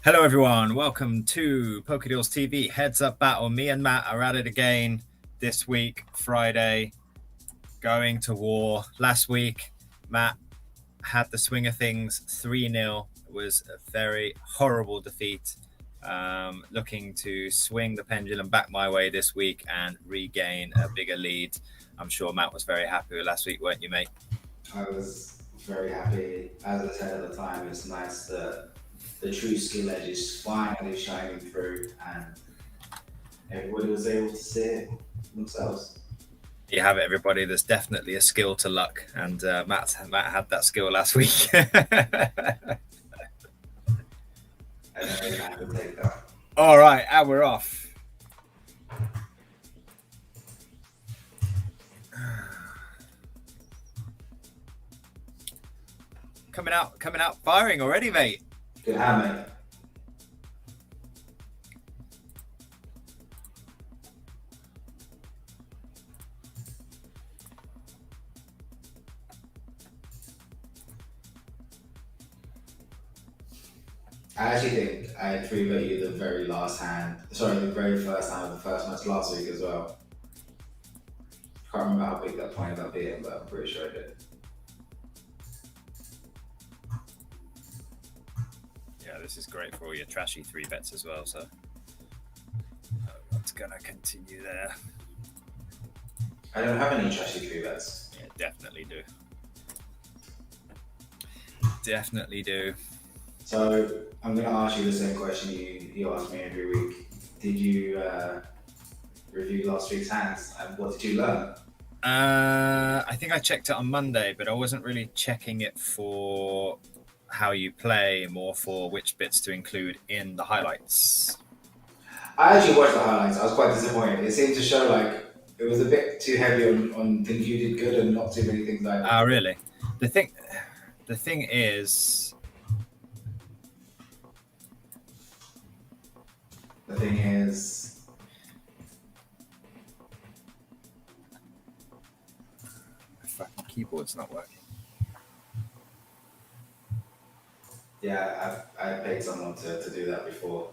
Hello, everyone. Welcome to PokerDeals TV Heads Up Battle. Me and Matt are at it again this week, Friday, going to war. Last week, Matt had the swing of things 3-0. It was a very horrible defeat. Looking to swing the pendulum back my way this week and regain a bigger lead. I'm sure Matt was very happy with last week, weren't you, mate? I was very happy. As I said at the time, it's nice that the true skill edge is finally shining through and everybody was able to see it themselves. You have it, everybody. There's definitely a skill to luck, and Matt had that skill last week. And every man could take that. All right, and we're off. Coming out, firing already, mate. Good hand, mate. I actually think I three bet you the very last hand. Sorry, the very first hand of the first match last week as well. Can't remember how big that point ended up being, but I'm pretty sure I did. Yeah, this is great for all your trashy 3-bets as well. So it's gonna continue there. I don't have any trashy three bets. Yeah, definitely do. Definitely do. So I'm going to ask you the same question you ask me every week. Did you review last week's hands, and what did you learn? I think I checked it on Monday, but I wasn't really checking it for how you play, more for which bits to include in the highlights. I actually watched the highlights. I was quite disappointed. It seemed to show like it was a bit too heavy on things you did good and not too many things I did. Ah, really? The thing is, The thing is, my fucking keyboard's not working. yeah, I paid someone to do that before.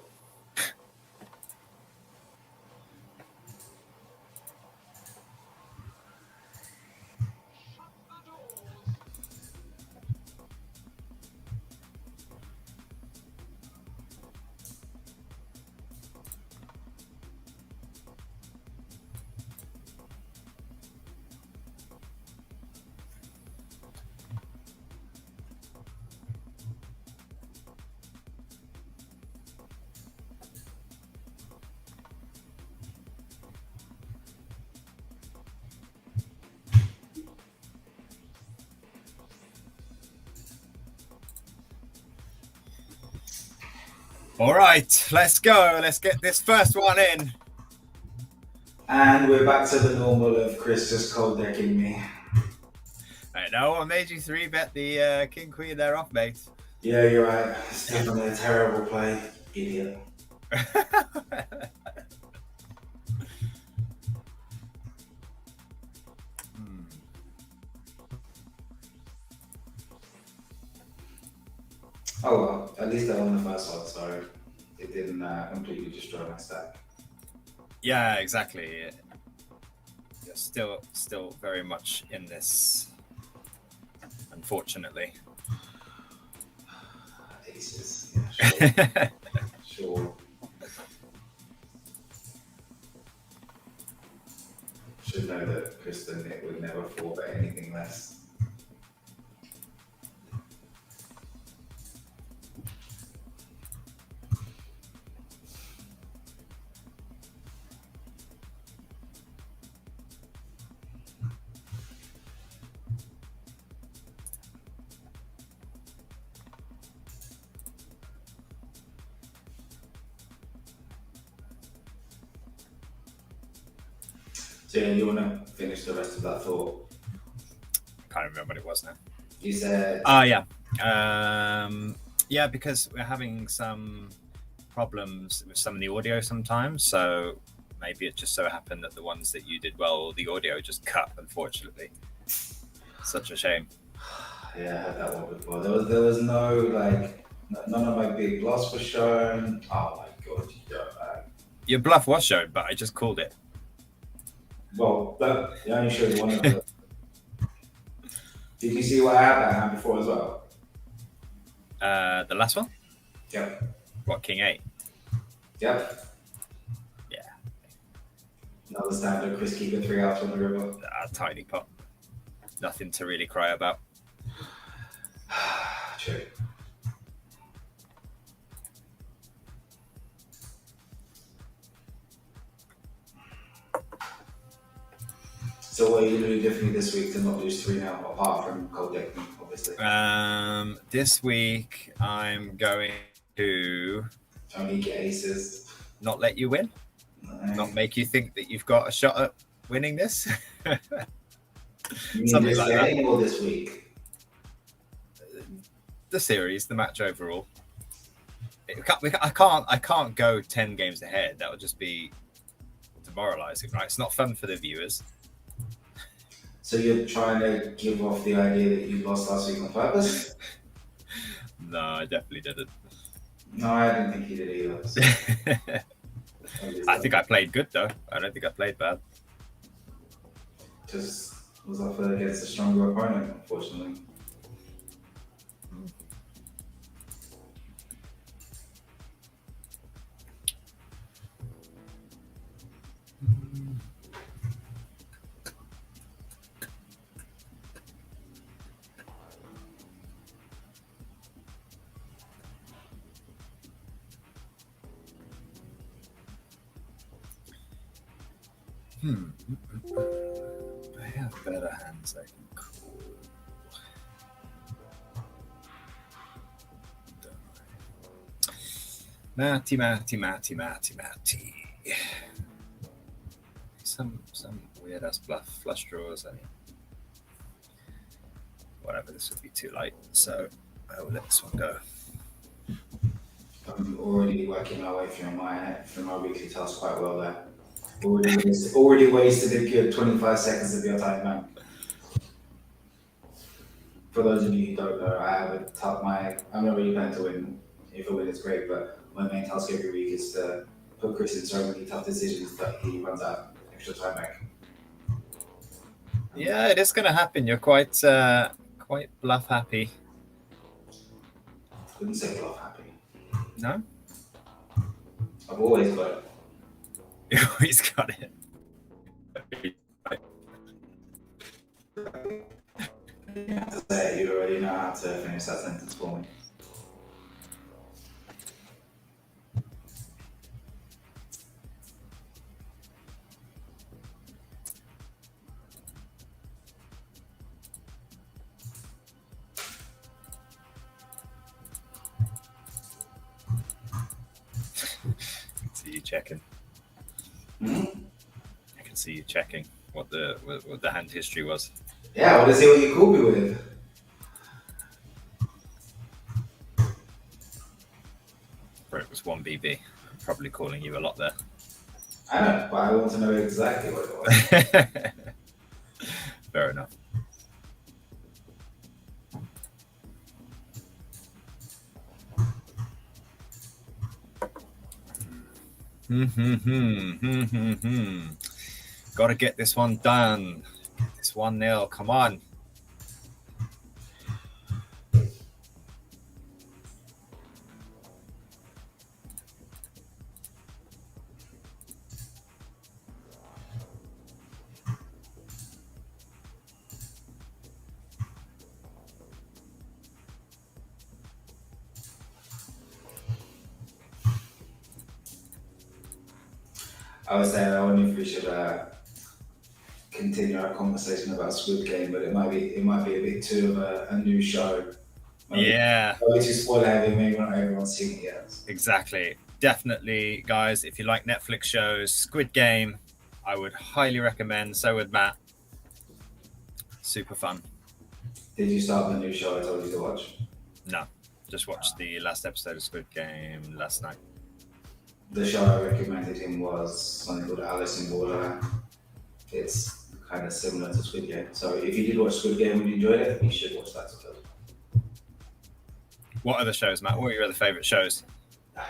All right, let's go. Let's get this first one in. And we're back to the normal of Chris just cold decking me. I know I made you 3-bet the King Queen there off, mate. Yeah, you're right. It's definitely a terrible play, idiot. Oh well, at least I won the first one, so it didn't completely destroy my stack. Yeah, exactly. You're still very much in this, unfortunately. Aces, yeah, sure. Sure. Should know that Kristen Nick would never fall for anything less. So yeah, you want to finish the rest of that thought? Can't remember what it was now. You said. Yeah. Yeah, because we're having some problems with some of the audio sometimes. So maybe it just so happened that the ones that you did well, the audio just cut, unfortunately. Such a shame. Yeah, I had that one before. There was no like None of my big bluffs were shown. Oh my god, you dirtbag. Your bluff was shown, but I just called it. Well, but it only showed one of them. Did you see what I had that hand before as well? The last one? Yep. What, King 8? Yep. Yeah. Another standard Chris Keeper 3 outs on the river. Tiny pot. Nothing to really cry about. True. So what are you going to do differently this week to not lose 3 now, apart from cold decking, obviously? This week I'm going to Only get aces. not let you win. No. Not make you think that you've got a shot at winning this. You mean Something this like that. game or this week? The series, the match overall. I can't go 10 games ahead. That would just be demoralizing, right? It's not fun for the viewers. So you're trying to give off the idea that you lost last week on purpose? No, I definitely didn't. No, I didn't think you did either. So I think I played good though. I don't think I played bad. just was up against a stronger opponent, unfortunately. I have better hands I can call. Matty. Some weird ass flush draws. I mean, whatever. This would be too late, so I will let this one go. I'm already working my way through my weekly task quite well there. Already wasted a good 25 seconds of your time, man. For those of you who don't know, I have I'm not really planning to win. If I win, it's great, but my main task every week is to put Chris in so many tough decisions that he runs out extra time back. Yeah, it is going to happen. You're quite bluff happy. Wouldn't say bluff happy. No? I've always got it. You always got it. To say you already know how to finish that sentence for me. See you checking. Mm-hmm. I can see you checking what the hand history was. Yeah, I want to see what you called me with. Or it was 1BB. I'm probably calling you a lot there. I know, but I want to know exactly what it was. Fair enough. Got to get this one done. It's 1-0. Come on. I was saying I wonder if we should continue our conversation about Squid Game, but it might be a bit too of a new show. Yeah. Maybe too spoiler heavy. Maybe not everyone's seen it yet. Exactly. Definitely, guys. If you like Netflix shows, Squid Game, I would highly recommend. So would Matt. Super fun. Did you start the new show I told you to watch? No, just watched the last episode of Squid Game last night. The show I recommended him was something called Alice in Borderland. It's kind of similar to Squid Game. So if you did watch Squid Game and you enjoyed it, you should watch that as well. What other shows, Matt? What are your other favourite shows? I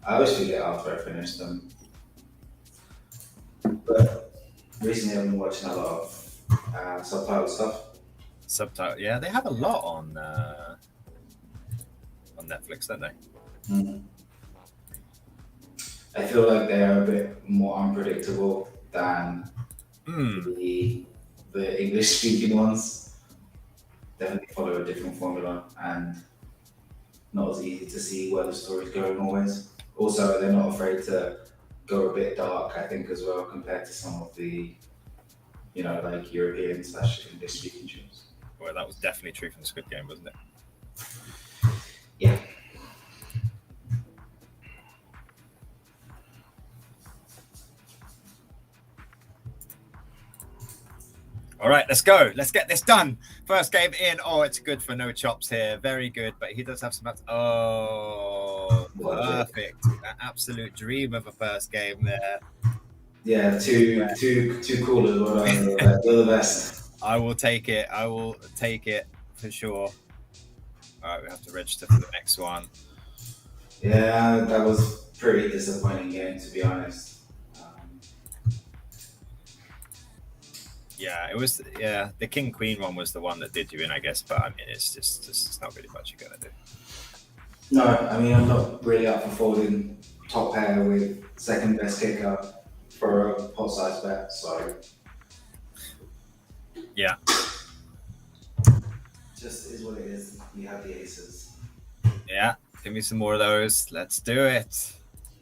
always forget after I finish them. But recently I've been watching a lot of subtitle stuff. Subtitle, yeah, they have a lot on Netflix, don't they? I feel like they are a bit more unpredictable than the English speaking ones. Definitely follow a different formula and not as easy to see where the story's going always. Also, they're not afraid to go a bit dark, I think, as well, compared to some of the, like European / English speaking shows. Well, that was definitely true from the Squid Game, wasn't it? Yeah. All right, let's go. Let's get this done. First game in. Oh, it's good for no chops here. Very good, but he does have some. Oh, perfect. An absolute dream of a first game there. Yeah, too cool as well. You're the best. I will take it. I will take it for sure. All right, we have to register for the next one. Yeah, that was pretty disappointing game, to be honest. Yeah, it was. Yeah, the King Queen one was the one that did you in, I guess. But I mean, it's not really much you're gonna do. No, I mean, I'm not really up for folding top pair with second best kicker for a pot size bet. So yeah, just is what it is. You have the aces. Yeah, give me some more of those. Let's do it.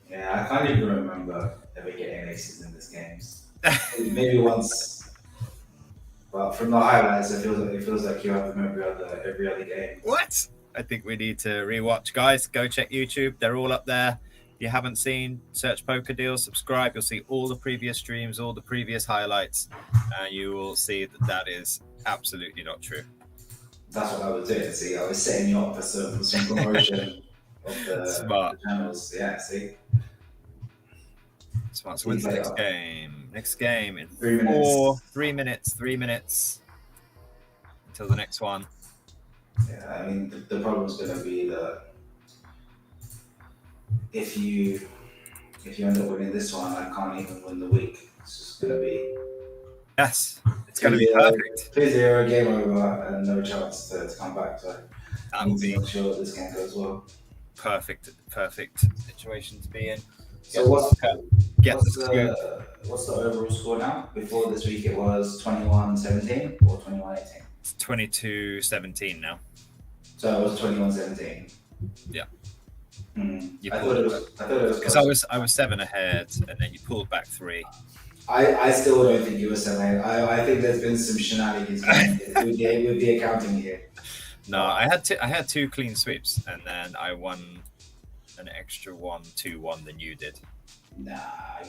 Yeah, I can't even remember ever getting aces in this games. Maybe once. But from the highlights, it feels like you have them every other game. What? I think we need to rewatch, guys. Go check YouTube; they're all up there. If you haven't seen, search PokerDeals, subscribe. You'll see all the previous streams, all the previous highlights, and you will see that is absolutely not true. That's what I was doing. See, I was setting you up for some promotion of the channels. Yeah, see. Smart. So when's the next game? Next game in 3 minutes. 3 minutes. 3 minutes until the next one. Yeah, I mean the problem's going to be that if you end up winning this one, I can't even win the week. It's just going to be it's going to be perfect. 2-0 game over and no chance to come back. So that will be make sure this game goes well. Perfect situation to be in. So what's the overall score now? Before this week, it was 21-17 or 21-18. It's 22-17 now. So it was 21-17. Yeah. I thought it was because I was 7 ahead, and then you pulled back 3. I still don't think you were 7 ahead. I think there's been some shenanigans with the accounting here. No, I had 2 clean sweeps, and then I won an extra 2-1 than you did. Nah,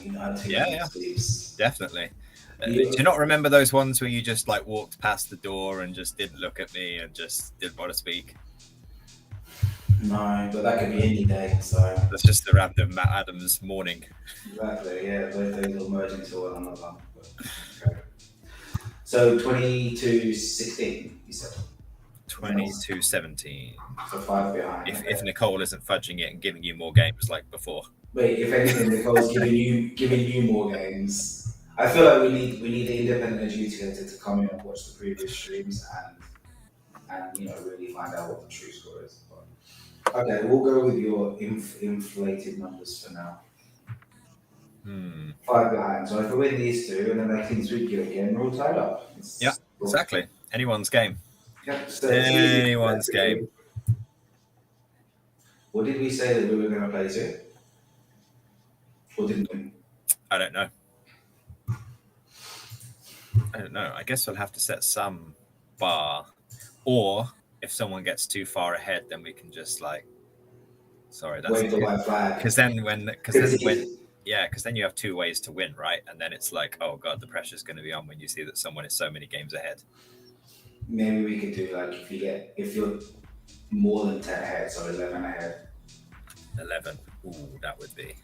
you know how to yeah, sweeps. Definitely. Do you not remember those ones where you just like walked past the door and just didn't look at me and just didn't want to speak? No, but that could be any day. So that's just the random Matt Adams morning. Exactly. Yeah, those will merge into one another. Okay. So 22-16, you said. 22-17. So 5 behind. If Nicole isn't fudging it and giving you more games like before. Wait, if anything, Nicole's giving you more games. I feel like we need the independent adjudicator to come in and watch the previous streams and really find out what the true score is. But, okay, we'll go with your inflated numbers for now. 5 behind. So if we win these 2 and then I can sweep you again, we're all tied up. Yeah, exactly. Anyone's game. Yeah, anyone's game. What did we say that we were going to play to? Or didn't we? I don't know. I guess we'll have to set some bar. Or if someone gets too far ahead, then we can just wave the white flag. Because then you have 2 ways to win, right? And then it's like, oh god, the pressure's going to be on when you see that someone is so many games ahead. Maybe we could do if you're more than 10 ahead, so 11 ahead. 11. Ooh, that would be.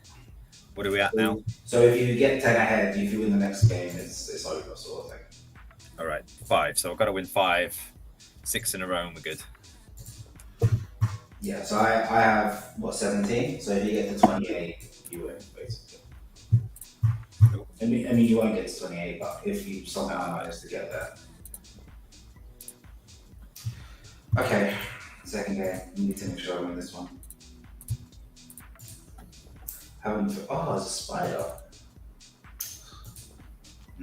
What are we at now? So if you get 10 ahead, if you win the next game, it's over, sort of thing. All right, 5. So I've got to win 5, 6 in a row, and we're good. Yeah, so I have what 17. So if you get to 28, you win basically. Cool. I mean, you won't get to 28, but if you somehow Uh, manage to get there. Okay, second game. You need to make sure I win this one. Haven't. Oh, it's a spider.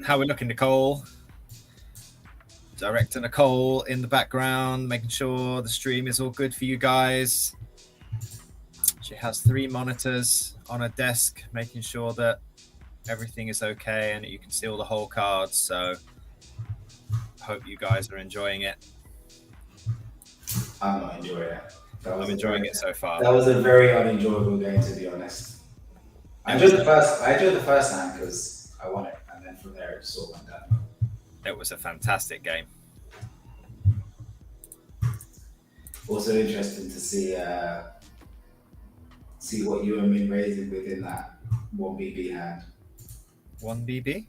how we're looking, Nicole? Director Nicole in the background, making sure the stream is all good for you guys. She has 3 monitors on her desk, making sure that everything is okay and that you can see all the whole cards. So, hope you guys are enjoying it. I'm not enjoying it. I'm enjoying it so far. That was a very unenjoyable game, to be honest. I enjoyed the first time because I won it, and then from there it just all went down. It was a fantastic game. Also interesting to see what you and Min raising within that 1BB hand. 1BB?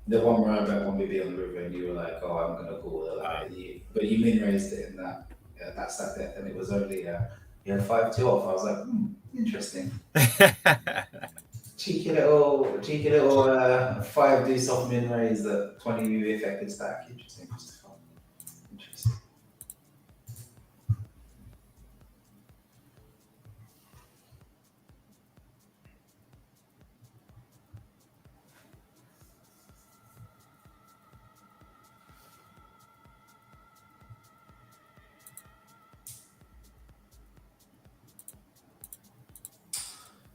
The one where I bet 1BB on the river, and you were like, "Oh, I'm gonna call it." But you min raised it in that that's that depth, and it was only you had 5-2 off. I was like, interesting. cheeky little 5 deuce off min raise that 20 UV affected stack. Interesting.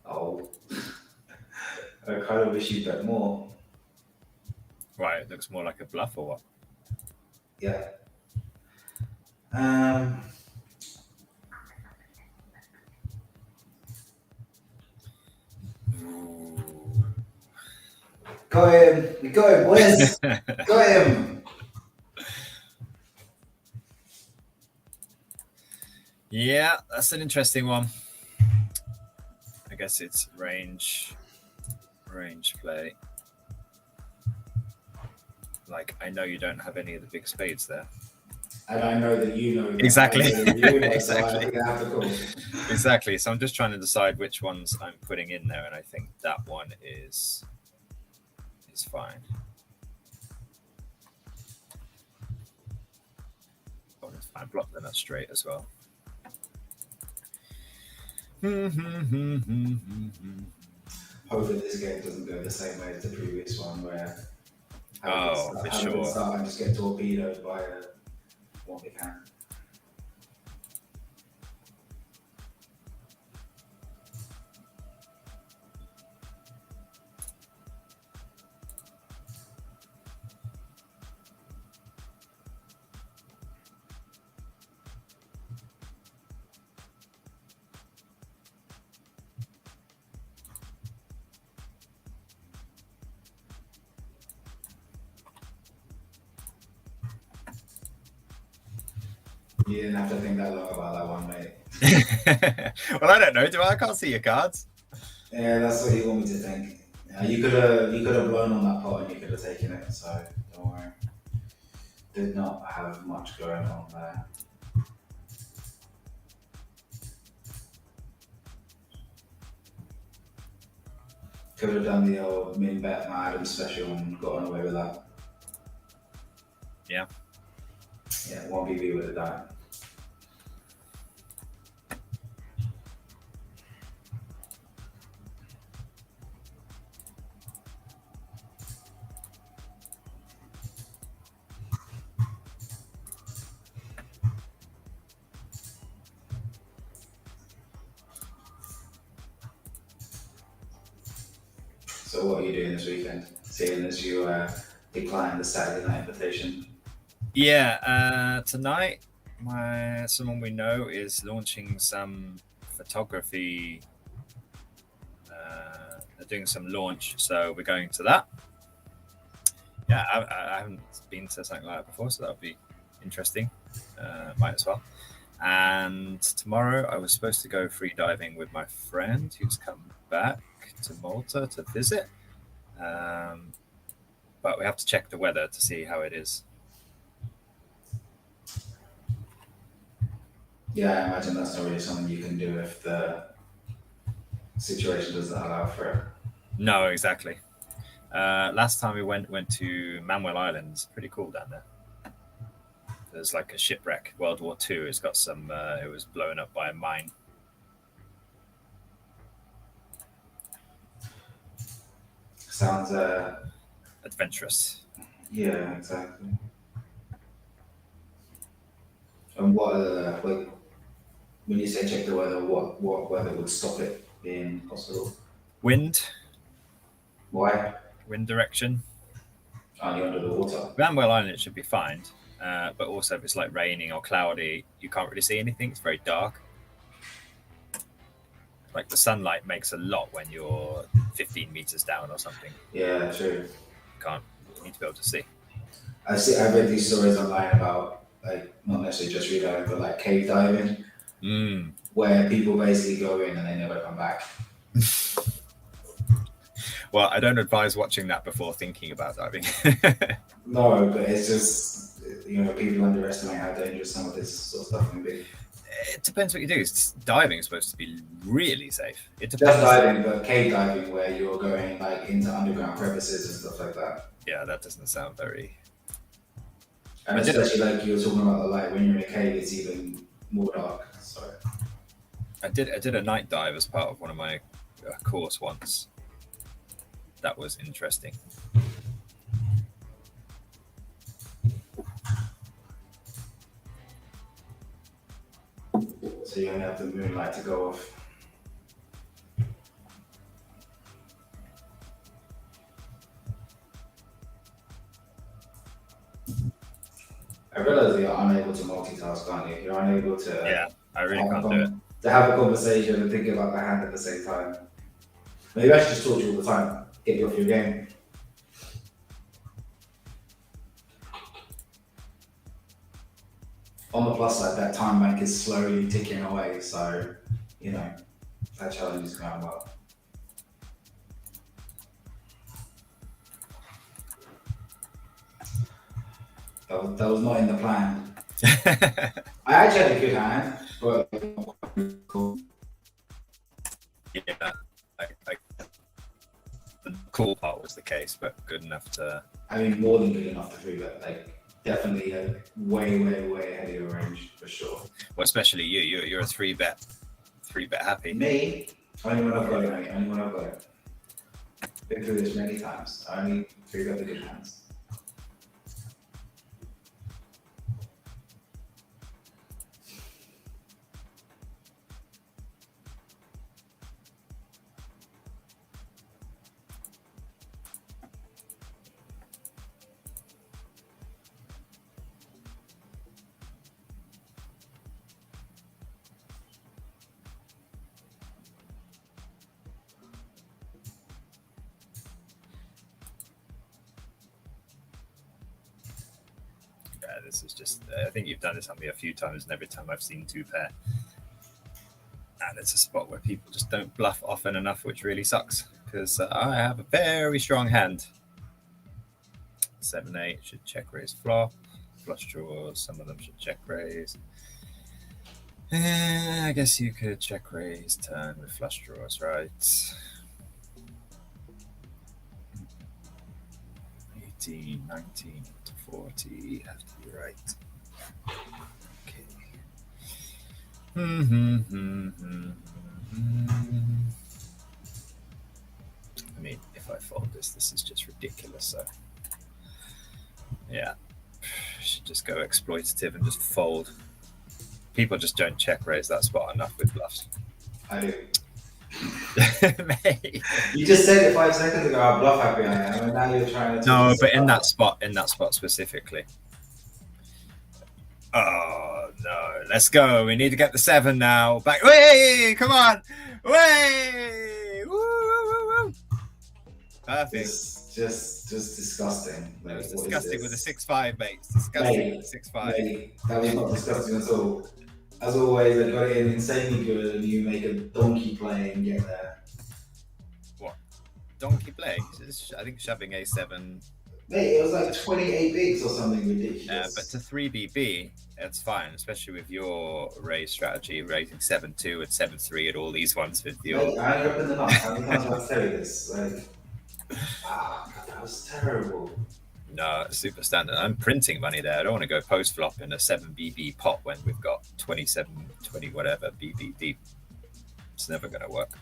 Oh, I kind of wish you bet more. Right, it looks more like a bluff or what? Yeah. Got him. We got him, boys. Got him. Yeah, that's an interesting one. I guess it's range play. Like, I know you don't have any of the big spades there. And I know that you know that. Exactly. Exactly. Exactly. So I'm just trying to decide which ones I'm putting in there, and I think that one is fine. Oh, it's fine. Block then that's straight as well. Hopefully this game doesn't go the same way as the previous one, where for sure. I just get torpedoed by one big hand. You didn't have to think that long about that one, mate. Well, I don't know. Do I? I can't see your cards. Yeah, that's what you want me to think. You could have blown on that pot and you could have taken it. So don't worry. Did not have much going on there. Could have done the old min bet my Adam special and gotten away with that. Yeah. Yeah, 1BB would have done it. So what are you doing this weekend, seeing as you declined the Saturday night invitation? Yeah, tonight someone we know is launching some photography. They're doing some launch, so we're going to that. Yeah, I haven't been to something like that before, so that would be interesting. Might as well. And tomorrow I was supposed to go free diving with my friend who's come back to Malta to visit. But we have to check the weather to see how it is. Yeah, I imagine that's not really something you can do if the situation doesn't allow for it. No, exactly. Last time we went to Manuel Island. It's pretty cool down there. There's like a shipwreck, World War II. It's got some. It was blown up by a mine. Sounds, Adventurous. yeah, exactly. And what, like, when you say check the weather, what weather would stop it being possible? Wind, Why? wind direction. Are you under the water? Manuel Island it should be fine, but also if it's like raining or cloudy, you can't really see anything. It's very dark. Like the sunlight makes a lot when you're 15 meters down or something. Yeah, true. You can't. You need to be able to see. I read these stories online about, like, not necessarily just free diving, but like cave diving, where people basically go in and they never come back. Well, I don't advise watching that before thinking about diving. No, but it's just, people underestimate how dangerous some of this sort of stuff can be. It depends what you do. Diving is supposed to be really safe. It Just depends. diving, but cave diving where you're going like into underground crevices and stuff like that. Yeah, that doesn't sound very. And especially like you were talking about the light, when you're in a cave, it's even more dark. So I did a night dive as part of one of my course once. That was interesting. so you only have the moonlight to go off. I realize you're unable to multitask, aren't you? You're unable to. Yeah, I really can't do it. To have a conversation and think about the hand at the same time. Maybe I should just talk to you all the time. Get you off your game. On the plus side, that time bank is slowly ticking away, so that challenge is going well. That was not in the plan. I actually had a good hand, but yeah, the cool part was the case, but good enough to. I mean, more than good enough to prove it. Like, definitely way ahead of your range for sure. Well, especially you. You're a three bet happy. Me, only when I've got it, mate. Only when I've got it. Been through this many times. I only three bet the good hands. This is just. I think you've done this on me a few times, and every time I've seen two pair, and it's a spot where people just don't bluff often enough, which really sucks because I have a very strong hand. 7-8 should check raise flop. Flush draws. Some of them should check raise. I guess you could check raise turn with flush draws, right? 18, 19 to 40 have to be right. Okay. I mean, if I fold this is just ridiculous. So, yeah, should just go exploitative and just fold. People just don't check raise that spot enough with bluffs. I do. Mate. You just said it 5 seconds ago how bluff happy I am, and now you're trying to. No, but in that spot specifically. Oh no! Let's go. We need to get the 7 now. Back. Way! Come on! Way! Woo! Woo! Woo! Perfect. Just disgusting. It was disgusting with a 6-5, mate. It's disgusting with a 6-5. That was not disgusting at all. As always, I got it in insanely good, and you make a donkey play and get there. What? Donkey play? I think shoving A7. Mate, it was like 28 bigs or something But to ridiculous. 3BB, it's fine, especially with your raise strategy, raising 7-2 and 7-3 and all these ones with your. Mate, I ain't opened the nuts. How many times have I tell you this? Like, God, that was terrible. No, super standard. I'm printing money there. I don't want to go post flop in a 7BB pot when we've got 27, 20 whatever BB deep. It's never going to work.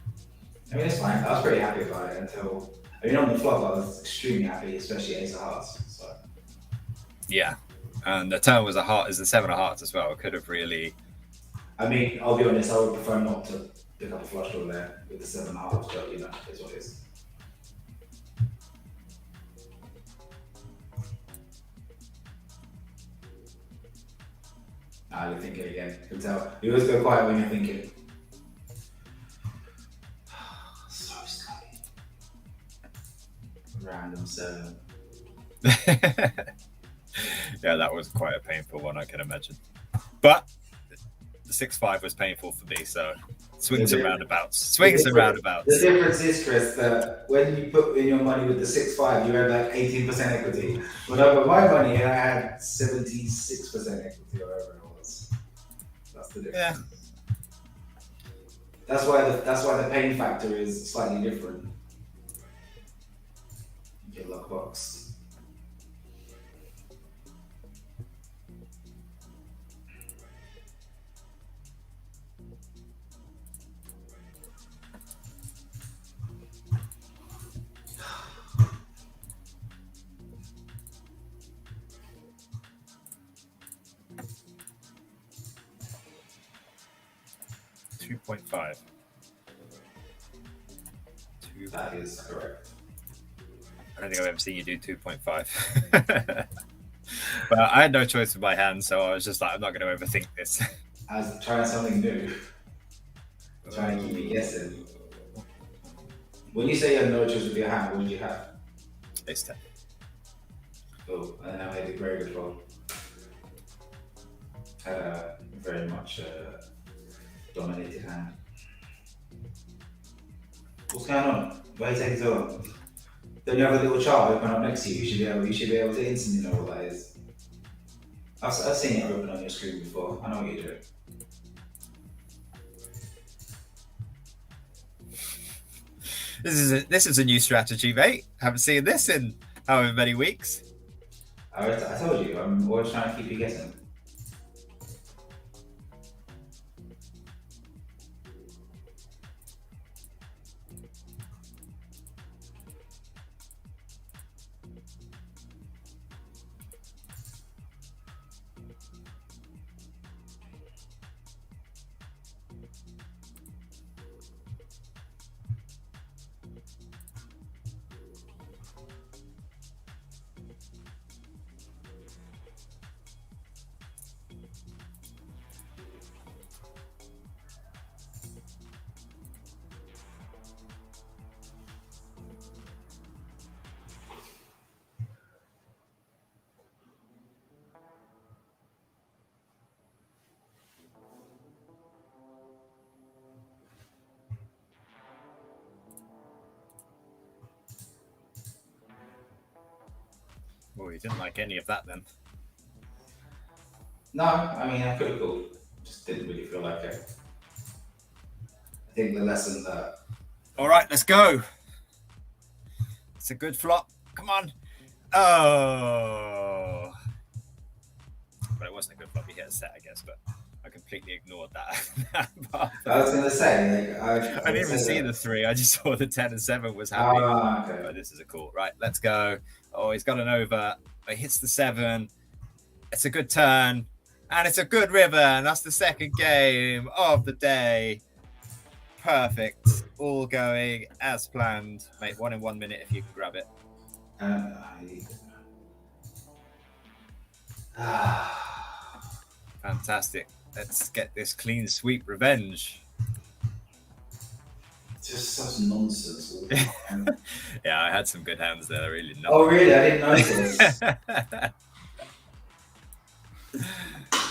I mean, it's fine. I was pretty happy about it until. I mean, on the flop, I was extremely happy, especially Ace of Hearts. So. Yeah. And the turn was is the 7 of hearts as well. It could have really. I mean, I'll be honest, I would prefer not to pick up a flush draw there with the 7 of Hearts, but it's what it is. You're thinking again. You can tell. You always go quiet when you're thinking. So scummy. Random 7. Yeah, that was quite a painful one, I can imagine. But the 6-5 was painful for me, so swings and roundabouts. The difference is, Chris, that when you put in your money with the 6-5, you had like 18% equity. When I put my money in, I had 76% equity or whatever it was. That's the difference. Yeah. That's why the pain factor is slightly different. Your luck box. $2.5. That is correct. I don't think I've ever seen you do 2.5. But I had no choice with my hand, so I was just like, I'm not going to overthink this. As trying something new. Trying to keep you guessing. When you say you had no choice with your hand, what did you have? Ace 10. Oh, and then I made a very good roll. Had a very much dominated hand. What's going on? Why are you taking so long? Don't you have a little chart open up next to you? You should be able to instantly know what that is. I've seen it open on your screen before. I know what you're doing. This is a new strategy, mate. Haven't seen this in however many weeks. I told you, I'm always trying to keep you guessing. Well, you didn't like any of that then. No, I mean, I could have called. Just didn't really feel like it. I think the lesson that. All right, let's go. It's a good flop. Come on. Oh. But it wasn't a good flop. He hit a set, I guess, but I completely ignored that. I was going to say, I didn't even see the 3. I just saw the 10 and 7 was happy. Okay. But this is a call. Right, let's go. Oh, he's got an over. He hits the 7. It's a good turn. And it's a good river. And that's the second game of the day. Perfect. All going as planned. Mate, 1 in 1 minute if you can grab it. Fantastic. Let's get this clean sweep revenge. Just such nonsense. Yeah, I had some good hands there. Really. Not. Oh, really? I didn't notice.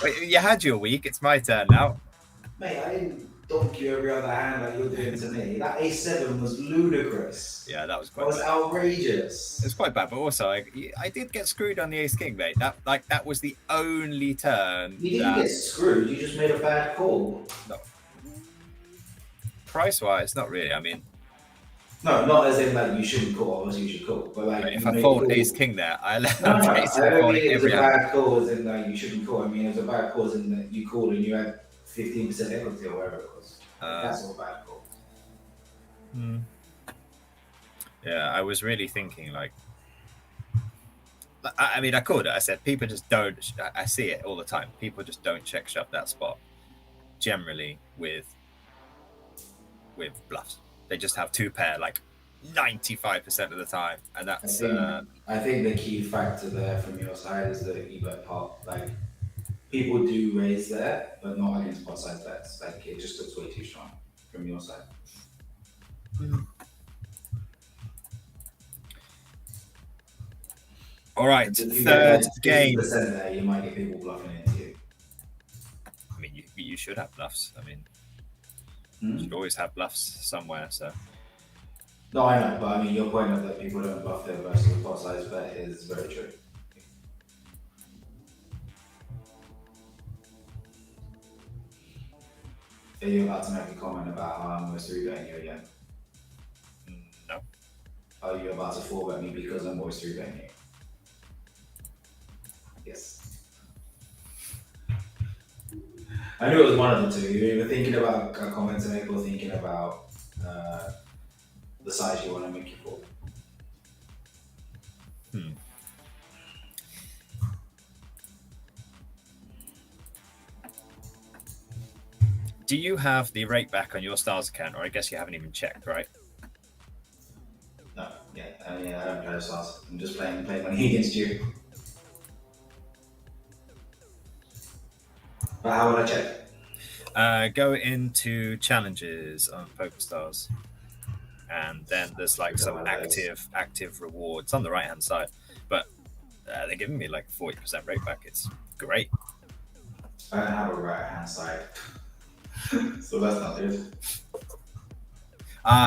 Wait, you had your week. It's my turn now. Mate, I didn't. donk you every other hand like you're doing to me. That A7 was ludicrous. Yeah, that was That quite was bad. outrageous. It's quite bad, but also I did get screwed on the ace king, mate. That was the only turn You didn't that get screwed. You just made a bad call. no, price wise, not really. I mean, No, not as in like you shouldn't call. Obviously, you should call, but like if you I made a fold call. ace king there, I'm No, no, I basically don't folding mean it was a every hand. bad call as in like you shouldn't call. I mean it was a bad call as in that you called and you had 15% equity or whatever it was. Like, that's all bad call. Hmm. Yeah, I was really thinking like. I mean, I could. I said people just don't. I see it all the time. People just don't check shove that spot. Generally, with bluffs, they just have two pair like 95% of the time, and that's. I think the key factor there from your side is the ebet pot. Like people do raise there, but not against pot size bets. Like it just looks way too strong from your side. All right, If you get third like game. 50% there, you might get people bluffing into you. I mean, you should have bluffs. I mean, Hmm? you should always have bluffs somewhere. So No, I know, but I mean your point of that people don't bluff there versus a pot size bet is very true. Are you about to make a comment about how I'm always three betting you again? no. Are you about to four bet me because I'm always three betting you? Yes. I knew it was one of the two. You were either thinking about a comment to make or thinking about the size you want to make your four. Do you have the rate back on your stars account, or I guess you haven't even checked, right? No, yeah, I mean, I don't play the stars. I'm just playing money against you. But how would I check? Go into challenges on PokerStars, and then there's like some active rewards on the right hand side. But they're giving me like 40% rate back. It's great. I don't have a right hand side, so that's not good.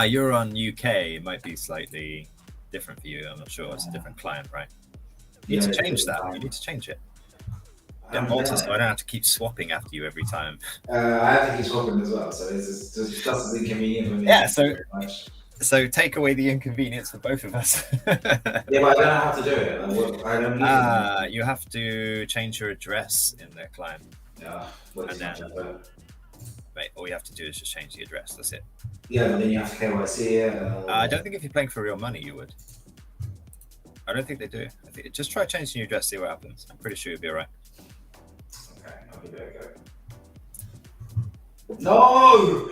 You're on UK. It might be slightly different for you. I'm not sure. It's a different client, right? You need to change that. You need to change it. Get Malta, so I don't have to keep swapping after you every time. I have to keep swapping as well, so it's just as inconvenient for me. Yeah, so take away the inconvenience for both of us. Yeah, but I don't know how to do it. I don't need you have to change your address in their client. Yeah, and then, wait, all you have to do is just change the address. That's it. Yeah, but then you have to KYC it. I don't think if you're playing for real money, you would. I don't think they do. I think just try changing your address, see what happens. I'm pretty sure you'll be alright. Okay, I'll give it a go. No!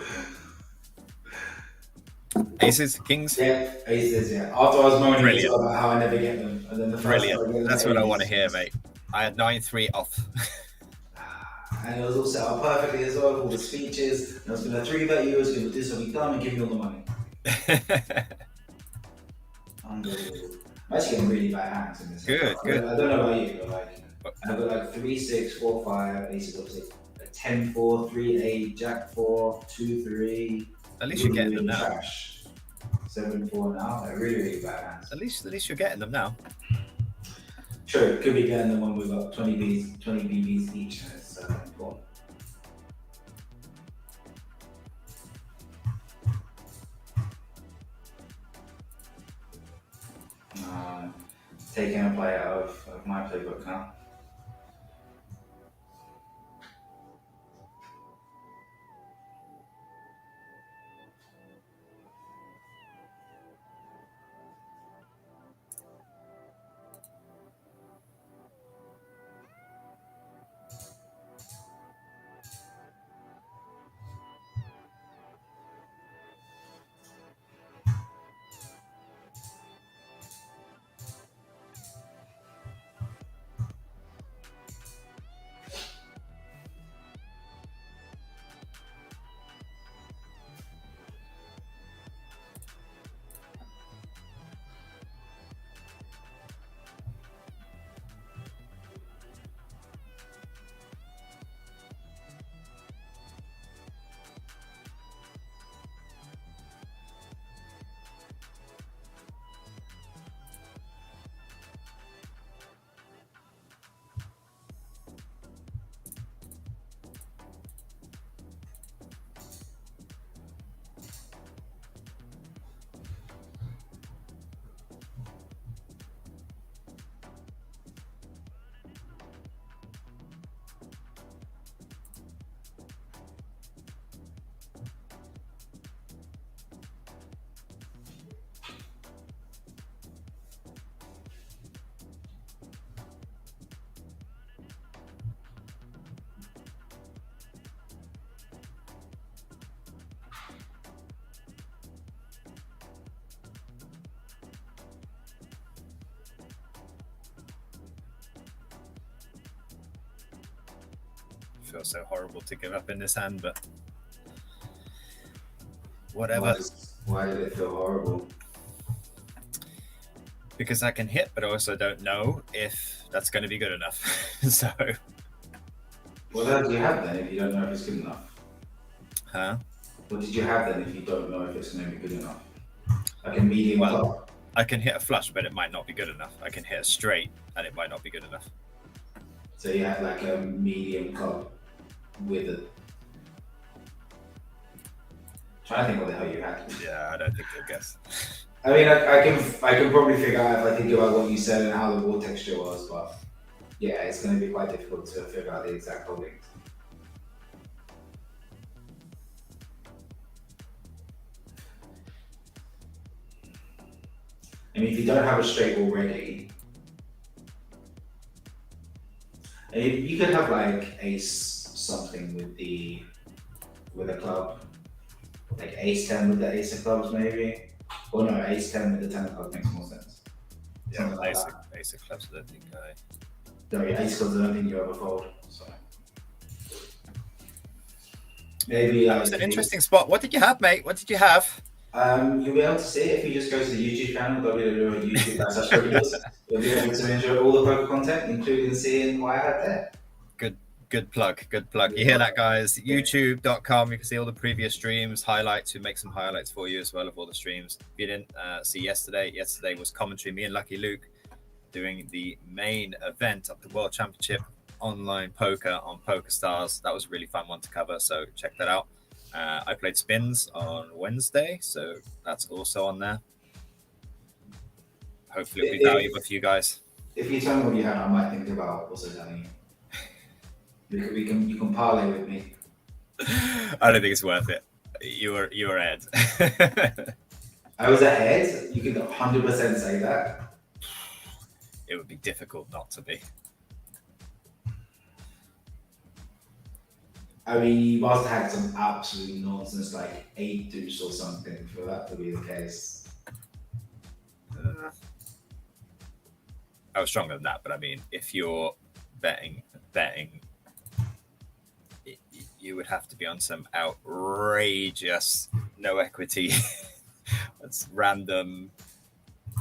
Aces, kings? Yeah, aces, yeah. After I was moaning about how I never get them. And then the first Brilliant. That's what I want to hear, mate. I had 9-3 off. And it was all set up perfectly as well, all the speeches. And I was going to 3-bet you, I was going to do something dumb and give you all the money. Unbelievable. I'm actually getting really bad hands in this. Good. I don't know about you, but like, I've got like 3-6, 4-5, aces obviously, 10-4, 3-8, Jack-4, 2-3. At least you're getting them now. Trash. 7-4 now, like really bad hands. At least you're getting them now. True, could be getting them when we've got 20 BBs each. It's important. Taking a play out of my playbook now. feels so horrible to give up in this hand, but whatever. Why did it feel horrible? Because I can hit, but I also don't know if that's going to be good enough. So, What else do you have then if you don't know if it's good enough? huh? What did you have then if you don't know if it's going to be good enough? Like a medium club? I can hit a flush, but it might not be good enough. I can hit a straight, and it might not be good enough. So you had like a medium club with a. Trying to think what the hell you had. Yeah, I don't think you'll guess. I mean, I can probably figure out if I think about what you said and how the wall texture was, but yeah, it's going to be quite difficult to figure out the exact holdings. I mean, if you don't have a straight already, you could have like ace something with a club, like ace 10 with the ace of clubs maybe, or no, ace 10 with the 10 of clubs makes more sense. Yeah, like basic clubs. I don't think No, yeah, ace clubs I don't think you ever fold. So maybe that was an interesting spot. What did you have, mate? What did you have? You'll be able to see it if you just go to the YouTube channel, www.youtube.com/PokerDeals. You'll be able to enjoy all the poker content, including seeing what I had there. Good plug. You hear that, guys? YouTube.com. You can see all the previous streams, highlights. We make some highlights for you as well of all the streams. If you didn't see yesterday was commentary. Me and Lucky Luke doing the main event of the World Championship online poker on PokerStars. That was a really fun one to cover, so check that out. I played spins on Wednesday, so that's also on there. Hopefully it'll be valuable for you guys. If you tell me what you have, I might think about also telling you. You can parlay with me. I don't think it's worth it. You were ahead. I was ahead. You can 100% say that. It would be difficult not to be. I mean, you must have had some absolute nonsense, like 8 deuce or something, for that to be the case. I was stronger than that, but I mean, if you're betting, you would have to be on some outrageous no equity. It's random.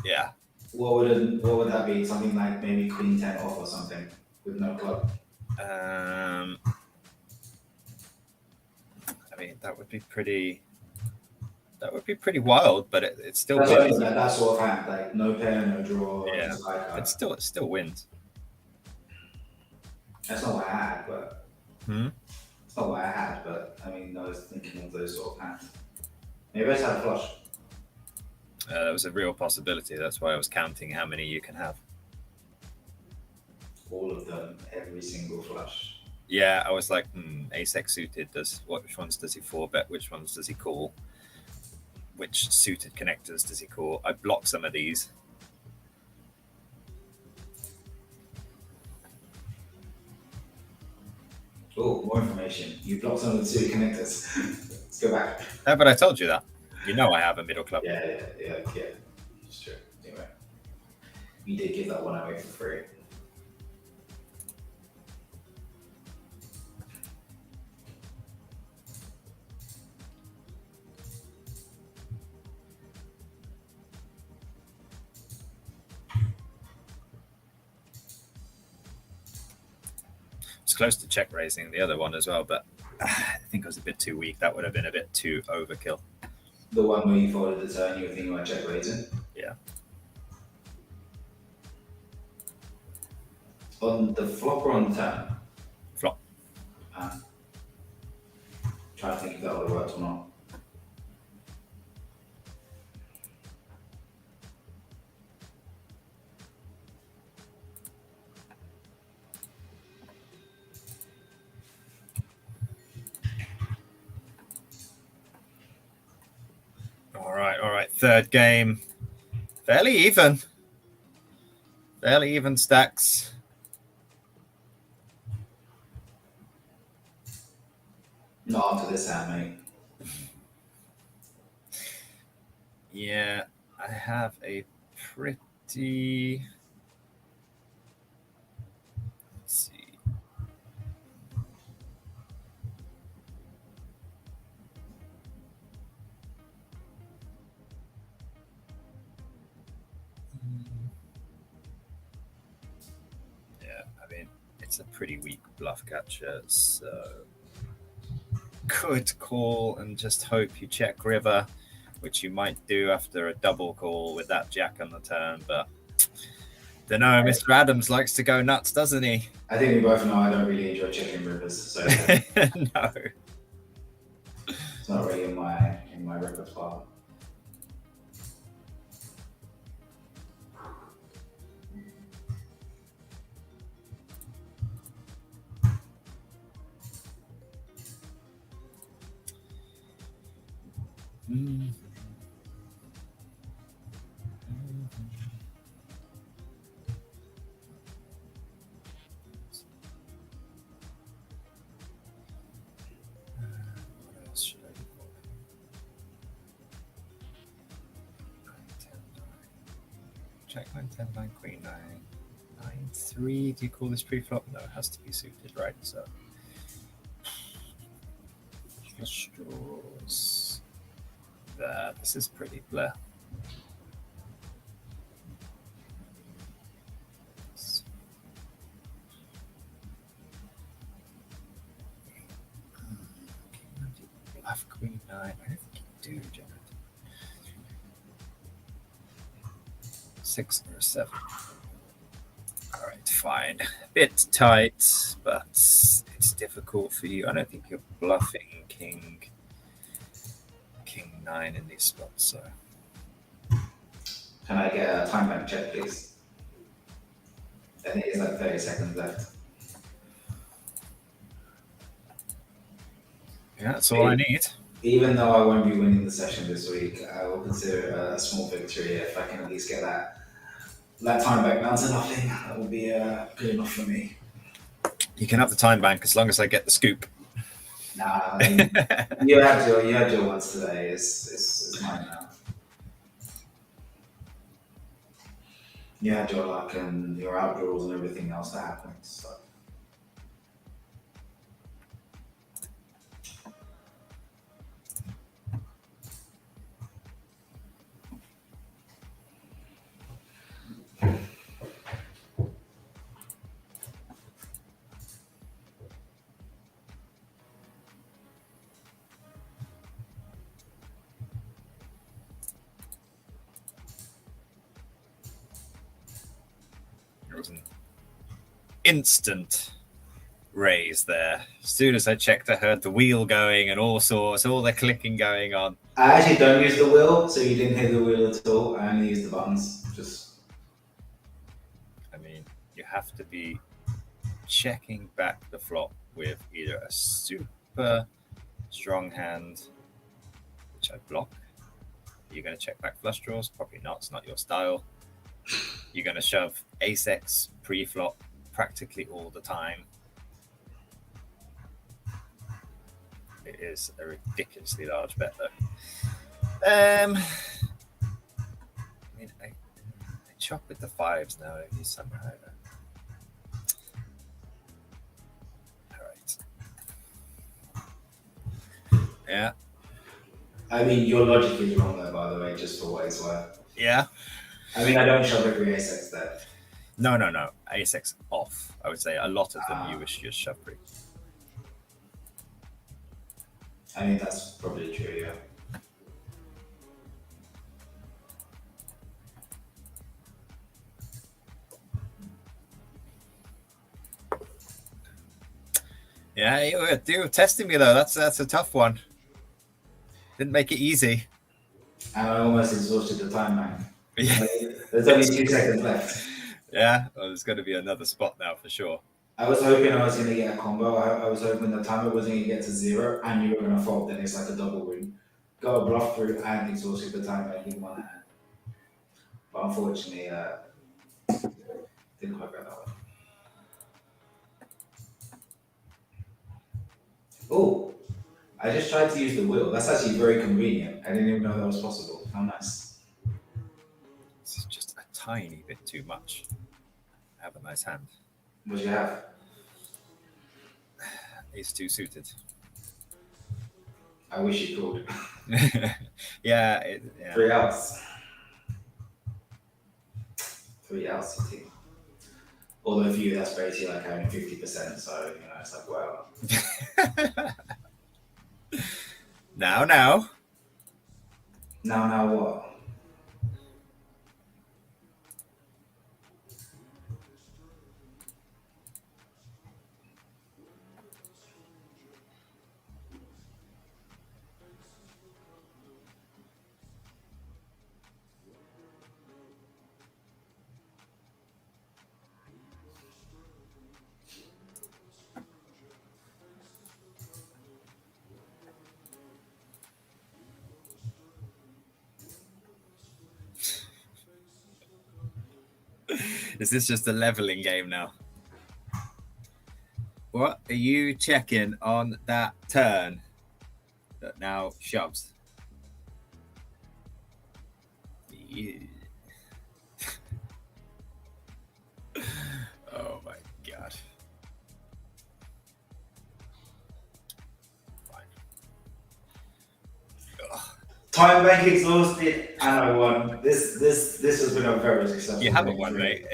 Yeah. What would that be? Something like maybe queen 10 off or something with no club. I mean, that would be pretty wild, but it's still wins. That sort of hand, like no pair, no draw. Yeah, it still wins. That's not what I had, but it's not what I had. But I mean, I was thinking of those sort of hands. Maybe I just had a flush. That was a real possibility. That's why I was counting how many you can have. All of them, every single flush. Yeah, I was like, ace X suited. Which ones does he 4-bet? Which ones does he call? Which suited connectors does he call? I blocked some of these. Oh, more information. You blocked some of the suited connectors. Let's go back. Yeah, but I told you that. You know I have a middle club. Yeah. It's true. Anyway, you did give that one away for free. It's close to check raising the other one as well, but I think it was a bit too weak. That would have been a bit too overkill. The one where you folded the turn, you were thinking about check raising? Yeah. On the flop or on the turn? Flop. Try to think if that would have worked or not. All right. Third game. Fairly even stacks. Not after this hand, mate. Yeah, I have a pretty... Let's see. it's a pretty weak bluff catcher, so could call and just hope you check river, which you might do after a double call with that jack on the turn, but don't know. Mr. Adams likes to go nuts, doesn't he? I think we both know I don't really enjoy checking rivers, so No. it's not really in my repertoire. Mm. What else should I do? 10, 9. Check 9, 10, 9, queen 9, 9, 3. Do you call this pre-flop? No, it has to be suited, right? So flush draws. There. This is pretty blur. Bluff queen 9. I don't think you do, Jared. 6 or 7. All right, fine. Bit tight, but it's difficult for you. I don't think you're bluffing king 9 in these spots. So Can I get a time bank check, please? I think it's like 30 seconds left. yeah, that's all I need. Even though I won't be winning the session this week, I will consider it a small victory if I can at least get that time back down to nothing. That will be good enough for me. You can have the time bank as long as I get the scoop. Nah, I mean, you had your ones today. It's mine now. You had your luck and your outdraws and everything else that happens. So. There was an instant raise there. As soon as I checked, I heard the wheel going and all sorts, all the clicking going on. I actually don't use the wheel, so you didn't hit the wheel at all. I only use the buttons. I mean, you have to be checking back the flop with either a super strong hand, which I block. You're going to check back flush draws? Probably not. It's not your style. You're going to shove ace-x pre-flop practically all the time. It is a ridiculously large bet, though. I mean, I chop with the 5s now if you somehow. All right. Yeah. I mean, your logic is wrong there, by the way, just for what it's worth. Yeah. I mean, I don't shove every ace-x there. No. Ace-x off. I would say a lot of them you wish you shove pre. I mean, that's probably true, yeah. Yeah, you were testing me though. That's a tough one. Didn't make it easy. And I almost exhausted the time, man. Yeah. There's only 2 seconds left. Yeah, well, there's going to be another spot now for sure. I was hoping I was going to get a combo. I was hoping the timer wasn't going to get to 0 and you were going to fold. Then it's like a double win. Got a bluff through and exhausted the timer in one hand. But unfortunately, didn't quite go that way. Oh, I just tried to use the wheel. That's actually very convenient. I didn't even know that was possible. How nice. This is just a tiny bit too much. Have a nice hand. What do you have? Ace-2 suited. I wish you could. Yeah. 3 outs. 3 outs, you think. Although for you, that's basically like having 50%. So, you know, it's like, well. Now. Now what? Is this just a leveling game now? What are you checking on that turn that now shoves? Oh my god. Fine. Time bank exhausted, and I won. This has been a very successful. You haven't won, mate.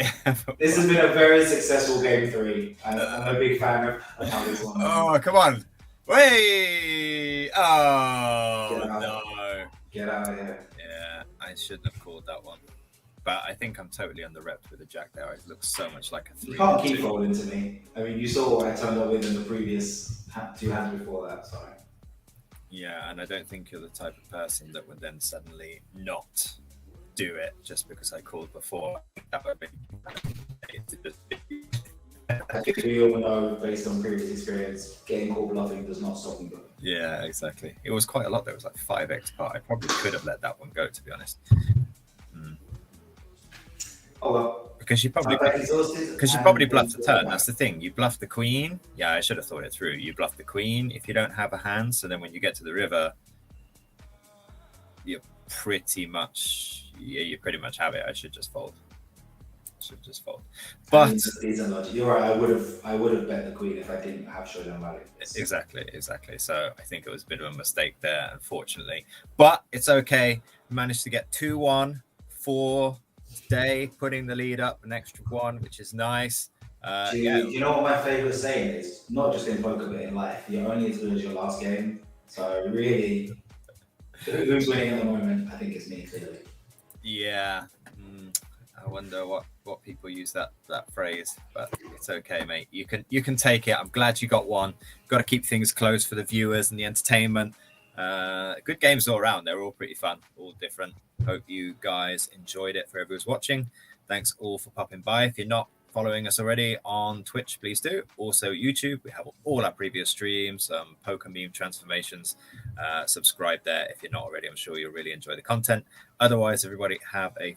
This has been a very successful game 3. I'm a big fan of how this one. Oh, come on! Wait! Oh no! Get out of here! Yeah, I shouldn't have called that one. But I think I'm totally underrepped with the jack there. It looks so much like a 3. You can't keep folding to me. I mean, you saw what I turned up with in the previous 2 hands before that. So. Yeah, and I don't think you're the type of person that would then suddenly not do it just because I called before. That would be. I think we all know, based on previous experience, getting caught bluffing does not stop me. Yeah, exactly. It was quite a lot. There was like 5x part. I probably could have let that one go, to be honest. Oh well. Because you probably bluffed the turn. That's the thing. You bluffed the queen. Yeah, I should have thought it through. You bluffed the queen if you don't have a hand. So then when you get to the river, you pretty much have it. I should just fold. But you're right. I would have bet the queen if I didn't have showdown value. Exactly. So I think it was a bit of a mistake there, unfortunately. But it's okay. We managed to get 2-1 for today, putting the lead up an extra 1, which is nice. You know what my favorite saying is? Not just in poker, but in life. You're only as good as your last game. So really, who's winning at the moment? I think it's me, clearly. Yeah. I wonder what people use that phrase, but it's okay, mate. You can take it. I'm glad you got one. Got to keep things close for the viewers and the entertainment. Good games all around. They're all pretty fun, all different. Hope you guys enjoyed it. For everyone who's watching, thanks all for popping by. If you're not following us already on Twitch, please do. Also YouTube, we have all our previous streams, poker meme transformations. Subscribe there if you're not already. I'm sure you'll really enjoy the content. Otherwise, everybody have a